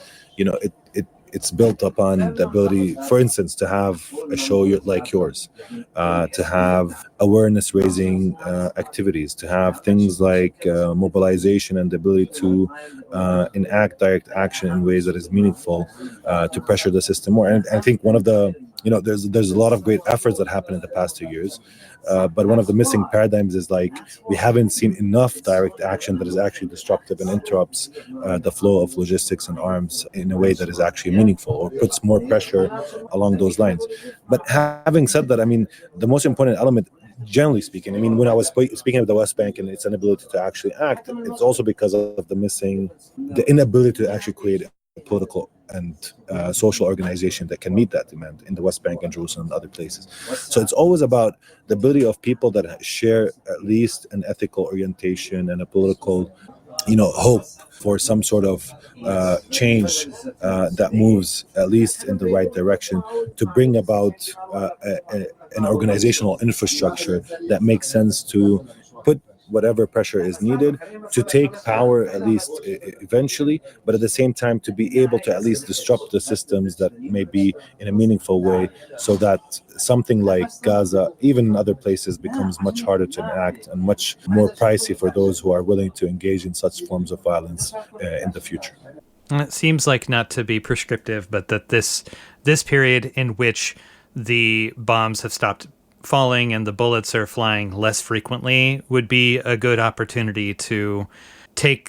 it's built upon the ability, for instance, to have a show like yours, to have awareness-raising activities, to have things like mobilization and the ability to enact direct action in ways that is meaningful, to pressure the system more. And I think one of the, there's a lot of great efforts that happened in the past 2 years. But one of the missing paradigms is we haven't seen enough direct action that is actually disruptive and interrupts the flow of logistics and arms in a way that is actually meaningful, or puts more pressure along those lines. But having said that, the most important element, generally speaking, when I was speaking of the West Bank and its inability to actually act, it's also because of the inability to actually create a political and social organization that can meet that demand in the West Bank and Jerusalem and other places. So it's always about the ability of people that share at least an ethical orientation and a political hope for some sort of change that moves at least in the right direction to bring about an organizational infrastructure that makes sense to put whatever pressure is needed to take power at least eventually, but at the same time to be able to at least disrupt the systems that may be in a meaningful way, so that something like Gaza, even in other places, becomes much harder to enact and much more pricey for those who are willing to engage in such forms of violence in the future. It seems like, not to be prescriptive, but that this period in which the bombs have stopped falling and the bullets are flying less frequently would be a good opportunity to be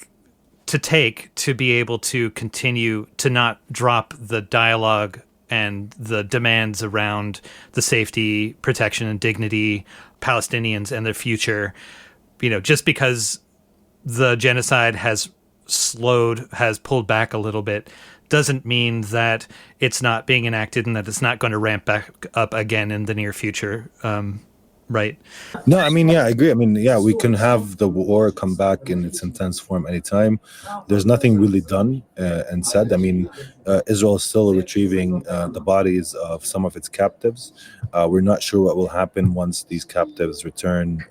able to continue to not drop the dialogue and the demands around the safety, protection, and dignity Palestinians and their future. Just because the genocide has pulled back a little bit, doesn't mean that it's not being enacted and that it's not going to ramp back up again in the near future. Right? No, I agree. We can have the war come back in its intense form anytime. There's nothing really done and said. Israel is still retrieving the bodies of some of its captives. We're not sure what will happen once these captives return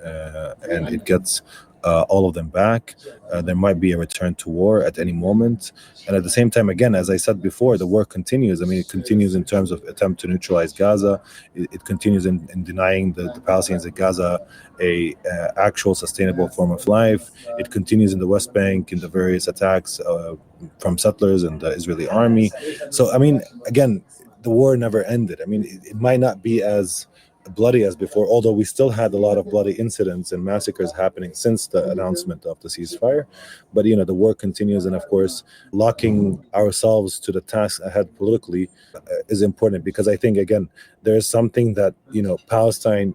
and it gets all of them back. There might be a return to war at any moment. And at the same time, again, as I said before, the war continues. It continues in terms of attempt to neutralize Gaza. It continues in denying the Palestinians in Gaza a actual sustainable form of life. It continues in the West Bank in the various attacks from settlers and the Israeli army. So, again, the war never ended. It might not be as bloody as before, although we still had a lot of bloody incidents and massacres happening since the announcement of the ceasefire. But the war continues, and of course locking ourselves to the task ahead politically is important, because I think, again, there is something that Palestine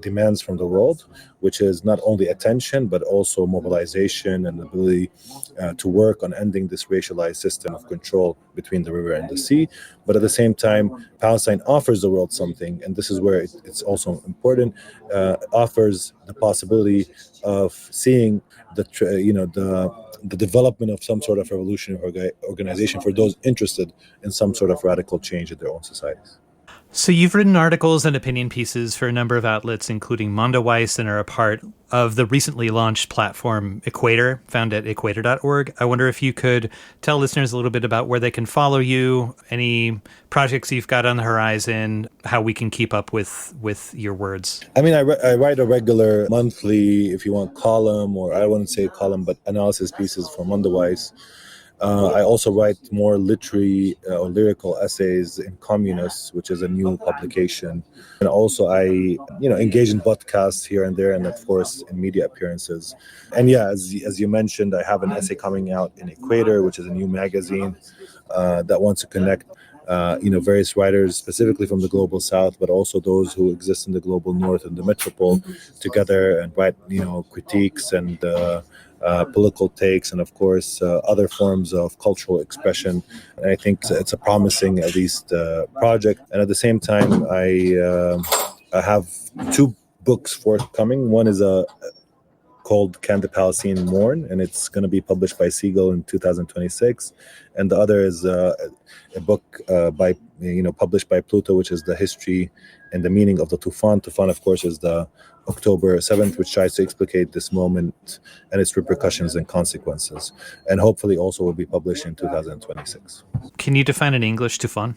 demands from the world, which is not only attention but also mobilization and ability to work on ending this racialized system of control between the river and the sea. But at the same time, Palestine offers the world something, and this is where it's also important, offers the possibility of seeing the development of some sort of revolutionary organization for those interested in some sort of radical change in their own societies. So you've written articles and opinion pieces for a number of outlets, including Mondoweiss, and are a part of the recently launched platform Equator, found at equator.org. I wonder if you could tell listeners a little bit about where they can follow you, any projects you've got on the horizon, how we can keep up with your words. I write a regular monthly, if you want, column, or I wouldn't say column, but analysis pieces for Mondoweiss. I also write more literary or lyrical essays in Communists, which is a new publication. And also I, engage in podcasts here and there, and of course in media appearances. And as you mentioned, I have an essay coming out in Equator, which is a new magazine that wants to connect various writers, specifically from the global south, but also those who exist in the global north and the metropole, together and write, critiques and political takes, and of course other forms of cultural expression. And I think it's a promising, at least, project. And at the same time, I have two books forthcoming. One is called Can the Palestinian Mourn, and it's going to be published by Siegel in 2026. And the other is a book published by Pluto, which is the history and the meaning of the Tufan. Tufan, of course, is the October 7th, which tries to explicate this moment and its repercussions and consequences. And hopefully also will be published in 2026. Can you define in English Tufan?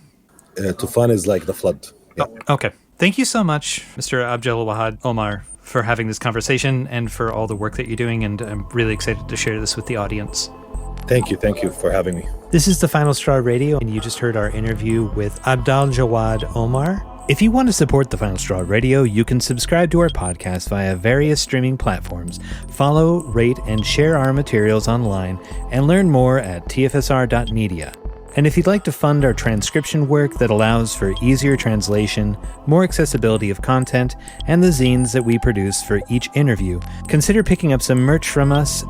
Tufan is like the flood. Yeah. Oh, okay. Thank you so much, Mr. Abdaljawad Omar, for having this conversation and for all the work that you're doing. And I'm really excited to share this with the audience. Thank you for having me. This is The Final Straw Radio, and you just heard our interview with Abdaljawad Omar. If you want to support The Final Straw Radio, you can subscribe to our podcast via various streaming platforms, follow, rate, and share our materials online, and learn more at tfsr.media. And if you'd like to fund our transcription work that allows for easier translation, more accessibility of content, and the zines that we produce for each interview, consider picking up some merch from us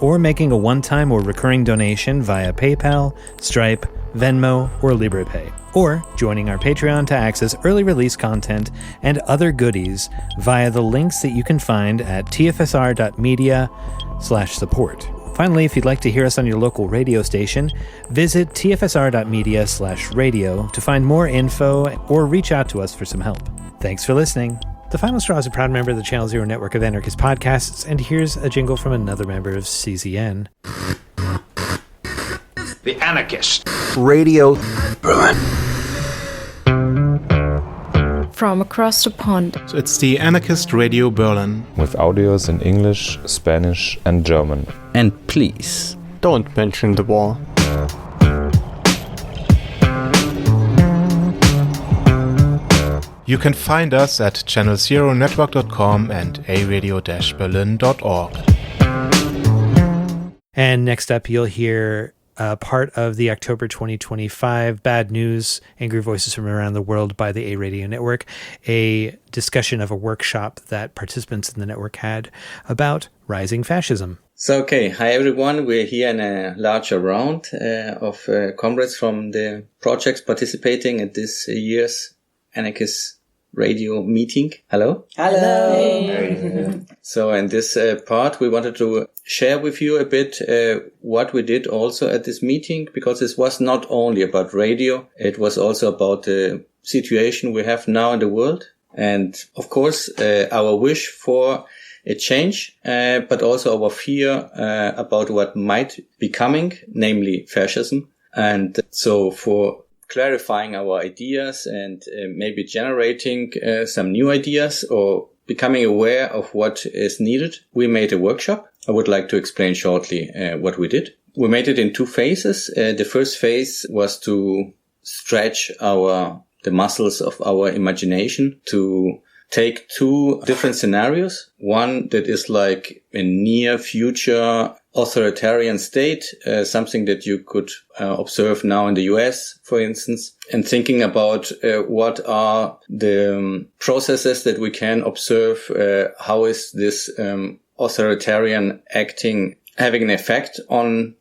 or making a one-time or recurring donation via PayPal, Stripe, Venmo, or LibrePay, or joining our Patreon to access early release content and other goodies via the links that you can find at tfsr.media/support. Finally, if you'd like to hear us on your local radio station, visit tfsr.media/radio to find more info or reach out to us for some help. Thanks for listening. The Final Straw is a proud member of the Channel Zero network of anarchist podcasts, and here's a jingle from another member of CZN. The Anarchist. Radio Berlin. From across the pond. So it's the Anarchist Radio Berlin. With audios in English, Spanish and German. And please, don't mention the war. You can find us at channelzeronetwork.com and aradio-berlin.org. And next up, you'll hear part of the October 2025 Bad News, Angry Voices from Around the World by the A Radio Network, a discussion of a workshop that participants in the network had about rising fascism. So, hi everyone. We're here in a larger round of comrades from the projects participating at this year's Anarchist Radio meeting. Hello. Hello. So in this part, we wanted to share with you a bit what we did also at this meeting, because this was not only about radio, it was also about the situation we have now in the world. And of course, our wish for a change, but also our fear about what might be coming, namely fascism. And so for clarifying our ideas and maybe generating some new ideas or becoming aware of what is needed, we made a workshop. I would like to explain shortly what we did. We made it in two phases. The first phase was to stretch the muscles of our imagination, to take two different scenarios. One that is like a near future authoritarian state, something that you could observe now in the US, for instance, and thinking about what are the processes that we can observe, how is this authoritarian acting having an effect on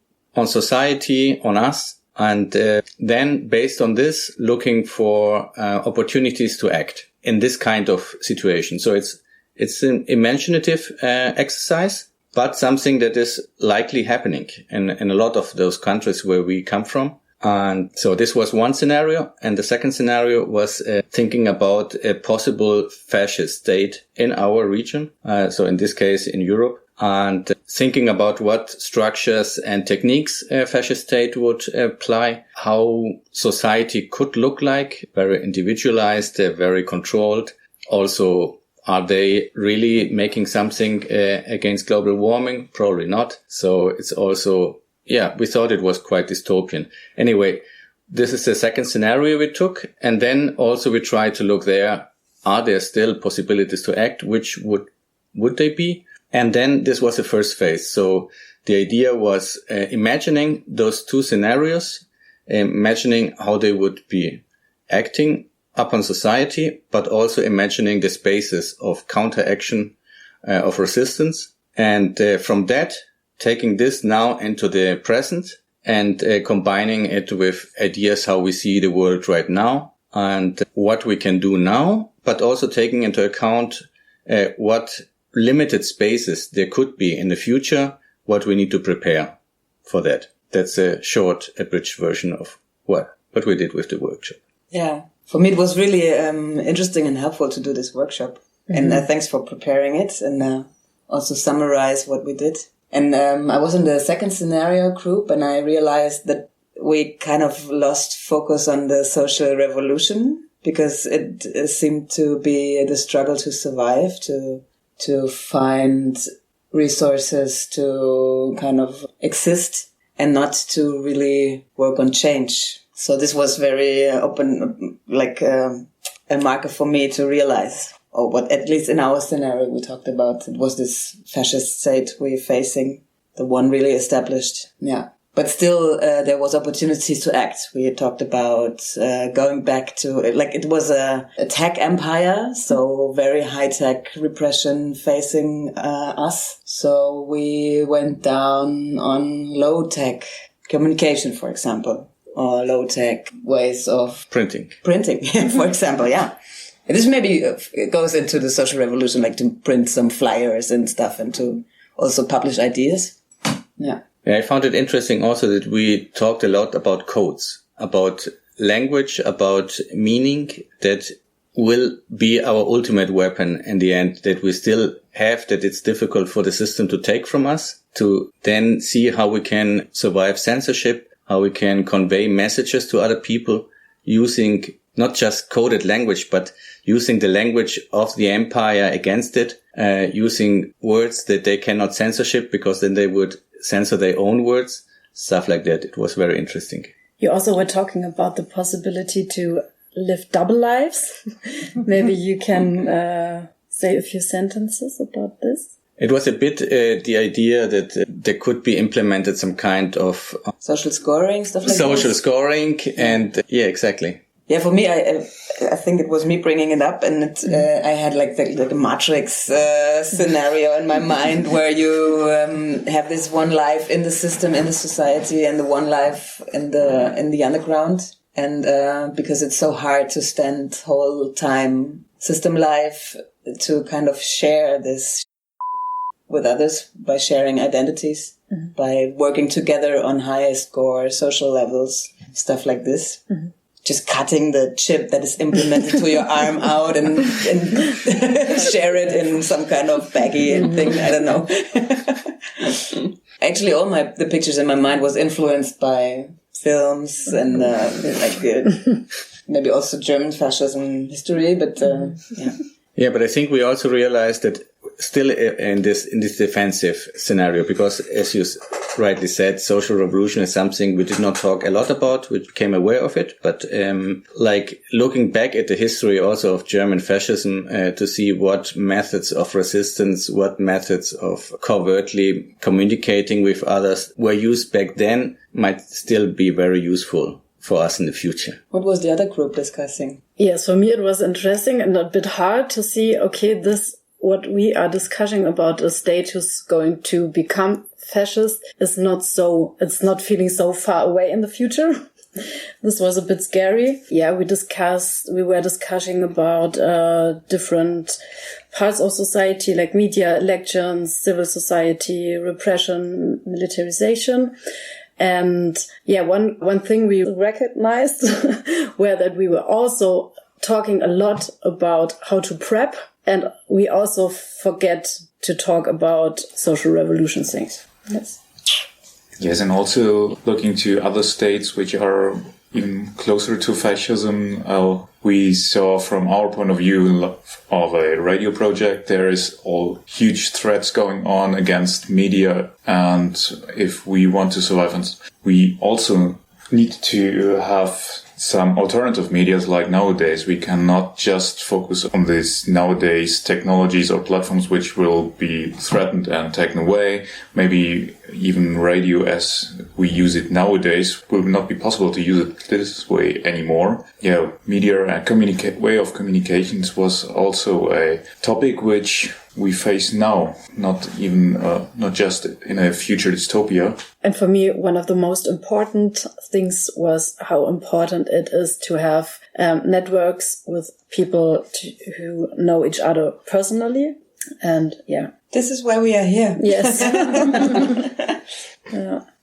society, on us, and then based on this, looking for opportunities to act in this kind of situation. So it's an imaginative exercise, but something that is likely happening in a lot of those countries where we come from. And so this was one scenario. And the second scenario was thinking about a possible fascist state in our region. So in this case, in Europe. And thinking about what structures and techniques a fascist state would apply, how society could look like, very individualized, very controlled. Also, are they really making something against global warming? Probably not. So it's also, we thought it was quite dystopian. Anyway, this is the second scenario we took. And then also we tried to look there, are there still possibilities to act? Which would they be? And then this was the first phase. So the idea was imagining those two scenarios, imagining how they would be acting upon society, but also imagining the spaces of counteraction, of resistance. And from that, taking this now into the present and combining it with ideas how we see the world right now and what we can do now, but also taking into account what limited spaces there could be in the future, what we need to prepare for that. That's a short, abridged version of what we did with the workshop. Yeah. For me, it was really interesting and helpful to do this workshop. Mm-hmm. And thanks for preparing it and also summarize what we did. And I was in the second scenario group and I realized that we kind of lost focus on the social revolution because it seemed to be the struggle to survive, to find resources to kind of exist and not to really work on change. So this was very open, like a marker for me to realize, or what at least in our scenario we talked about, it was this fascist state we're facing, the one really established. Yeah. But still, there was opportunities to act. We had talked about going back to, like, it was a tech empire, so very high-tech repression facing us. So we went down on low-tech communication, for example, or low-tech ways of printing, for example, yeah. And this maybe goes into the social revolution, like to print some flyers and stuff and to also publish ideas. Yeah. I found it interesting also that we talked a lot about codes, about language, about meaning that will be our ultimate weapon in the end, that we still have, that it's difficult for the system to take from us, to then see how we can survive censorship, how we can convey messages to other people using not just coded language, but using the language of the empire against it, using words that they cannot censorship because then they would censor their own words, stuff like that. It was very interesting. You also were talking about the possibility to live double lives. Maybe you can say a few sentences about this. It was a bit the idea that there could be implemented some kind of social scoring, stuff like social this. scoring, and yeah, exactly. Yeah, for me, I think it was me bringing it up, and I had like a matrix scenario in my mind where you have this one life in the system, in the society, and the one life in the underground. And because it's so hard to spend whole time system life to kind of share this with others by sharing identities, by working together on higher score, social levels, stuff like this. Mm-hmm. Just cutting the chip that is implemented to your arm out and share it in some kind of baggy thing. I don't know. Actually, all the pictures in my mind was influenced by films and maybe also German fascism history. But yeah. Yeah, but I think we also realized that still in this defensive scenario, because as you rightly said, social revolution is something we did not talk a lot about. We became aware of it, but like looking back at the history also of German fascism to see what methods of resistance, what methods of covertly communicating with others were used back then might still be very useful for us in the future. What was the other group discussing? Yes, for me it was interesting and a bit hard to see, okay, what we are discussing about a state who's going to become fascist it's not feeling so far away in the future. This was a bit scary. Yeah, we were discussing about different parts of society, like media, elections, civil society, repression, militarization. And yeah, one thing we recognized were that we were also talking a lot about how to prep, and we also forget to talk about social revolution things. Yes, and also looking to other states which are even closer to fascism. We saw from our point of view of a radio project, there is all huge threats going on against media. And if we want to survive, we also need to have some alternative medias like nowadays. We cannot just focus on these nowadays technologies or platforms which will be threatened and taken away. Maybe even radio as we use it nowadays will not be possible to use it this way anymore. Yeah, media and way of communications was also a topic which we face now, not just in a future dystopia. And for me, one of the most important things was how important it is to have networks with people who know each other personally. And yeah. This is why we are here. Yes.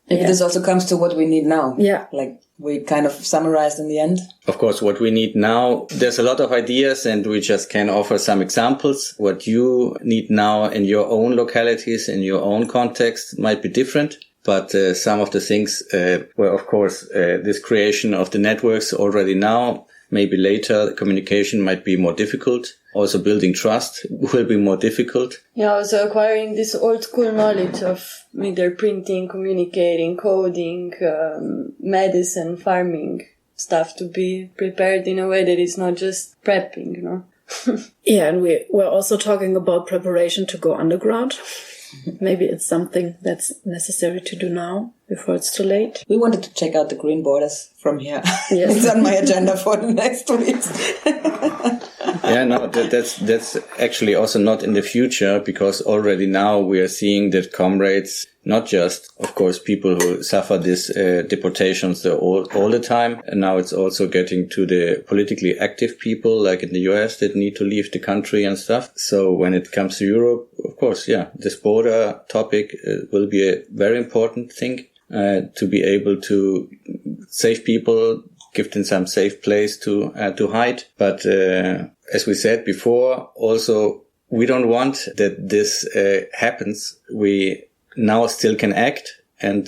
Maybe this also comes to what we need now. Yeah. Like we kind of summarized in the end. Of course, what we need now, there's a lot of ideas and we just can offer some examples. What you need now in your own localities, in your own context might be different. But some of the things were, of course, this creation of the networks already now. Maybe later, communication might be more difficult. Also building trust will be more difficult. Yeah, also acquiring this old school knowledge of either printing, communicating, coding, medicine, farming stuff to be prepared in a way that is not just prepping, you know. Yeah, and we were also talking about preparation to go underground. Maybe it's something that's necessary to do now before it's too late. We wanted to check out the green borders from here. Yes. It's on my agenda for the next weeks. Yeah, no, that's actually also not in the future, because already now we are seeing that comrades, not just, of course, people who suffer these deportations all the time. And now it's also getting to the politically active people, like in the US, that need to leave the country and stuff. So when it comes to Europe, of course, this border topic will be a very important thing to be able to save people, give them some safe place to hide. But as we said before, also we don't want that this happens. We now still can act, and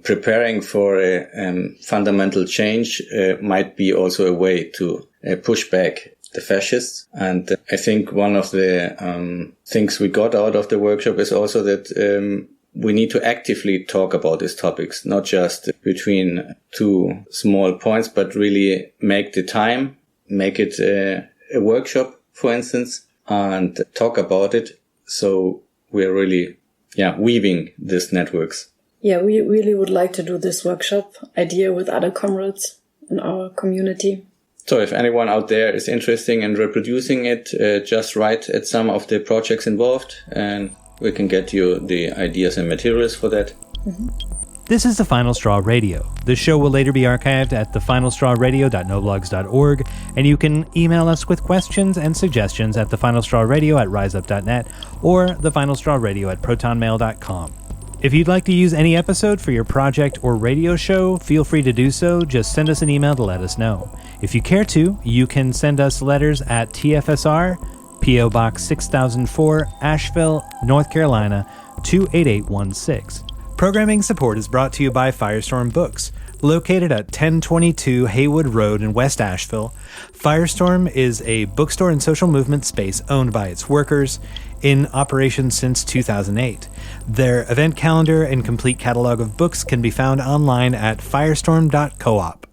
preparing for a fundamental change might be also a way to push back the fascists. And I think one of the things we got out of the workshop is also that we need to actively talk about these topics, not just between two small points, but really make the time, make it a workshop, for instance, and talk about it. So we're really weaving these networks. Yeah, we really would like to do this workshop idea with other comrades in our community. So if anyone out there is interested in reproducing it, just write at some of the projects involved and we can get you the ideas and materials for that. Mm-hmm. This is The Final Straw Radio. The show will later be archived at thefinalstrawradio.noblogs.org, and you can email us with questions and suggestions at thefinalstrawradio@riseup.net or thefinalstrawradio@protonmail.com. If you'd like to use any episode for your project or radio show, feel free to do so. Just send us an email to let us know. If you care to, you can send us letters at TFSR, P.O. Box 6004, Asheville, North Carolina, 28816. Programming support is brought to you by Firestorm Books. Located at 1022 Haywood Road in West Asheville, Firestorm is a bookstore and social movement space owned by its workers, in operation since 2008. Their event calendar and complete catalog of books can be found online at firestorm.coop.